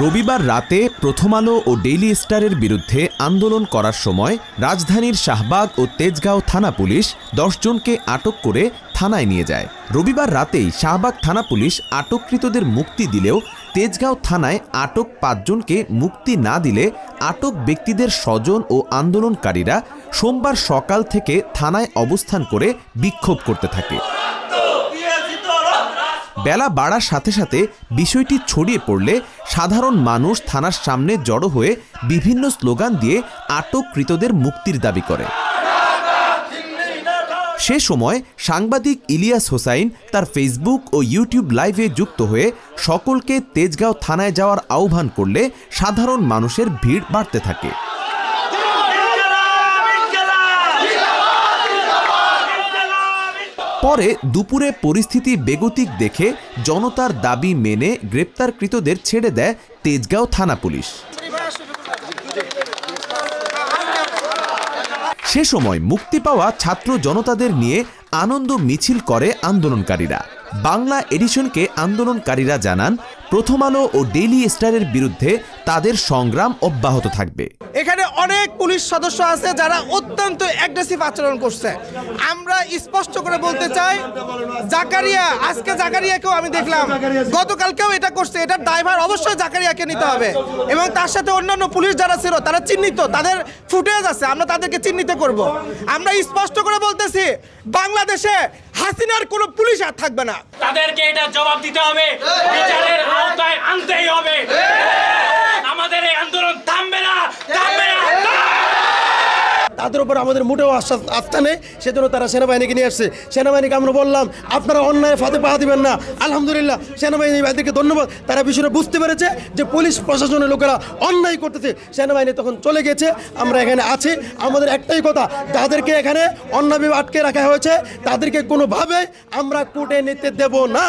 রবিবার রাতে প্রথম আলো ও ডেইলি স্টারের বিরুদ্ধে আন্দোলন করার সময় রাজধানীর শাহবাগ ও তেজগাঁও থানা পুলিশ 10 জনকে আটক করে থানায় নিয়ে যায়। রবিবার রাতেই শাহবাগ থানা পুলিশ আটককৃতদের মুক্তি দিলেও তেজগাঁও থানায় আটক 5 জনকে মুক্তি না দিলে আটক ব্যক্তিদের স্বজন ও আন্দোলনকারীরা সোমবার সকাল থেকে থানায় অবস্থান করে বিক্ষোভ করতে থাকে। বেলা বাড়ার সাথে সাথে বিষয়টি ছড়িয়ে পড়লে সাধারণ মানুষ থানার সামনে জড়ো হয়ে বিভিন্ন স্লোগান দিয়ে আটককৃতদের মুক্তির দাবি করে। সে সময় সাংবাদিক ইলিয়াস হোসাইন তার ফেসবুক ও ইউটিউব লাইভে যুক্ত হয়ে সকলকে তেজগাঁও থানায় যাওয়ার আহ্বান করলে সাধারণ মানুষের ভিড় বাড়তে থাকে। পরে দুপুরে পরিস্থিতি বেগতিক দেখে জনতার দাবি মেনে গ্রেপ্তারকৃতদের ছেড়ে দেয় তেজগাঁও থানা পুলিশ। সে সময় মুক্তি পাওয়া ছাত্র জনতাদের নিয়ে আনন্দ মিছিল করে আন্দোলনকারীরা। বাংলা এডিশনকে আন্দোলনকারীরা জানান, প্রথম আলো ও ডেইলি স্টারের বিরুদ্ধে তাদের সংগ্রাম অব্যাহত থাকবে। এখানে অনেক পুলিশ সদস্য আছে যারা অত্যন্ত অ্যাগ্রেসিভ আচরণ করছে। আমরা স্পষ্ট করে বলতে চাই, জাকারিয়া, আজকে জাকারিয়াকেও আমি দেখলাম, গতকালকেও এটা করছে, এটার দায়ভার অবশ্যই জাকারিয়াকে নিতে হবে এবং তার সাথে অন্যান্য পুলিশ যারা ছিল তারা চিহ্নিত, তাদের ফুটেজ আছে, আমরা তাদেরকে চিহ্নিত করব। আমরা স্পষ্ট করে বলতেছি, বাংলাদেশে হাসিনার কোনো পুলিশ আর থাকবে না। তাদেরকে এটা জবাব দিতে হবে, বিচারের আওতায় আনতেই হবে। আমাদের এই আন্দোলন থামবে না, থামবে না। তাদের উপর আমাদের মোটেও আস্থা নেই, সেজন্য তারা সেনাবাহিনীকে নিয়ে আসছে। সেনাবাহিনীকে আমরা বললাম, আপনারা অন্যায় ফাঁদে পা দিবেন না। আলহামদুলিল্লাহ সেনাবাহিনী ভাইদেরকে ধন্যবাদ, তারা বিষয়টা বুঝতে পেরেছে যে পুলিশ প্রশাসনের লোকেরা অন্যায় করতেছে। সেনাবাহিনী তখন চলে গেছে, আমরা এখানে আছি। আমাদের একটাই কথা, যাদেরকে এখানে অন্যায়ভাবে আটকে রাখা হয়েছে তাদেরকে কোনোভাবে আমরা কোর্টে নিতে দেব না।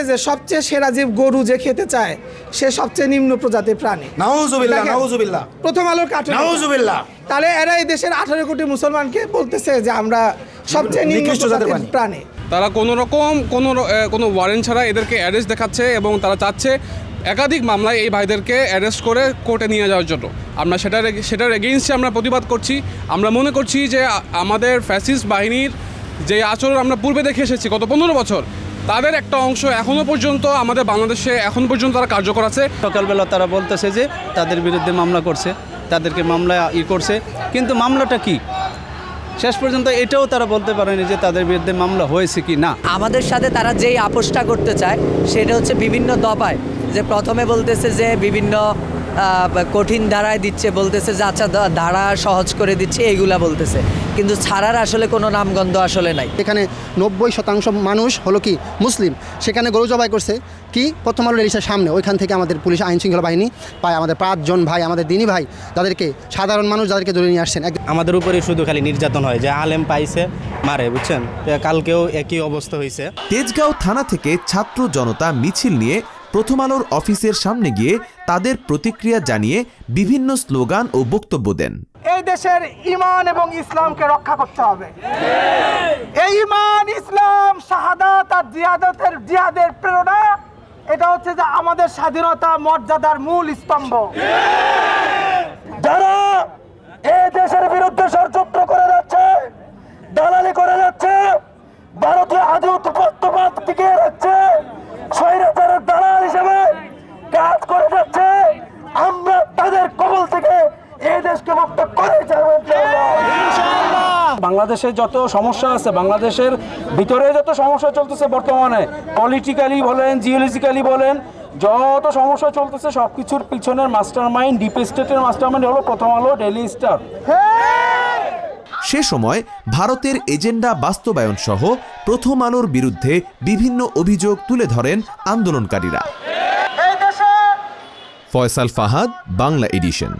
যে সবচেয়ে সেরা জীব গরু যে খেতে চায়, সে সবচেয়ে নিম্ন প্রজাতির প্রাণী। নাউজুবিল্লাহ, নাউজুবিল্লাহ। প্রথম আলোর কার্টুন, নাউজুবিল্লাহ। তাহলে এরা এই দেশের 18 কোটি মুসলমানকে বলতেছে যে আমরা সবচেয়ে নিম্ন প্রজাতির প্রাণী। তারা কোনো রকম কোনো ওয়ারেন্ট ছাড়া এদেরকে অ্যারেস্ট দেখাচ্ছে এবং তারা চাচ্ছে একাধিক মামলায় এই ভাইদেরকে অ্যারেস্ট করে কোর্টে নিয়ে যাওয়ার জন্য। আমরা সেটার এগেইনস্টে আমরা প্রতিবাদ করছি। আমরা মনে করছি যে আমাদের ফ্যাসিস্ট বাহিনীর যে আচরণ আমরা পূর্বে দেখে এসেছি গত 15 বছর, তাদের একটা অংশ এখনও পর্যন্ত আমাদের বাংলাদেশে এখন পর্যন্ত তারা কার্যকর আছে। সকালবেলা তারা বলতেছে যে তাদের বিরুদ্ধে মামলা করছে, তাদেরকে মামলা করছে, কিন্তু মামলাটা কি শেষ পর্যন্ত এটাও তারা বলতে পারেনি যে তাদের বিরুদ্ধে মামলা হয়েছে কি না। আমাদের সাথে তারা যেই আপোষটা করতে চায় সেটা হচ্ছে বিভিন্ন দফায়, যে প্রথমে বলতেছে যে বিভিন্ন কঠিন ধারায় দিচ্ছে, বলতেছে যে আচ্ছা ধারা সহজ করে দিচ্ছে, এইগুলা বলতেছে, কিন্তু ছাড়ার আসলে কোনো নামগন্ধ আসলে নাই। এখানে 90% মানুষ হলো কি মুসলিম, সেখানে গরু জবাই করছে কি প্রথম আলো রেলিসের সামনে। ওইখান থেকে আমাদের পুলিশ আইন শৃঙ্খলা বাহিনী পায় আমাদের 5 জন ভাই, আমাদের দিনী ভাই, যাদেরকে সাধারণ মানুষ যাদেরকে ধরে নিয়ে আসছেন। আমাদের উপরে শুধু খালি নির্যাতন হয়, যে আলেম পাইছে মারে, বুঝছেন, কালকেও একই অবস্থা হয়েছে। তেজগাঁও থানা থেকে ছাত্র জনতা মিছিল নিয়ে প্রথম আলোর অফিসের সামনে গিয়ে তাদের প্রতিক্রিয়া জানিয়ে বিভিন্ন স্লোগান ও বক্তব্য দেন। এই দেশের ঈমান এবং ইসলামকে রক্ষা করতে হবে। এই ঈমান, ইসলাম, শাহাদাত আর জিহাদের প্রেরণা, এটা হচ্ছে যে আমাদের স্বাধীনতা মর্যাদার মূল স্তম্ভ। যারা এই দেশের বিরুদ্ধে ষড়যন্ত্র করে যাচ্ছে, দালালি করে যাচ্ছে, ভারতীয় আধিপত্যবাদ টিকিয়ে রাখছে, স্বৈরাচারের দালাল হিসেবে কাজ করে যাচ্ছে, আমরা তাদের কবল থেকে এই দেশকে মুক্ত করে যাব ইনশাআল্লাহ। বাংলাদেশের যত সমস্যা আছে, বাংলাদেশের ভিতরে যত সমস্যা চলতেছে বর্তমানে, পলিটিক্যালি বলেন, জিওলজিক্যালি বলেন, যত সমস্যা চলতেছে সবকিছুর পিছনের মাস্টারমাইন্ড, ডিপ স্টেটের মাস্টারমাইন্ড হলো প্রথম আলো ডেইলি স্টার। সে সময় ভারতের এজেন্ডা বাস্তবায়ন সহ প্রথম আলোর বিরুদ্ধে বিভিন্ন অভিযোগ তুলে ধরেন আন্দোলনকারীরা। ফয়সাল ফাহাদ, বাংলা এডিশন।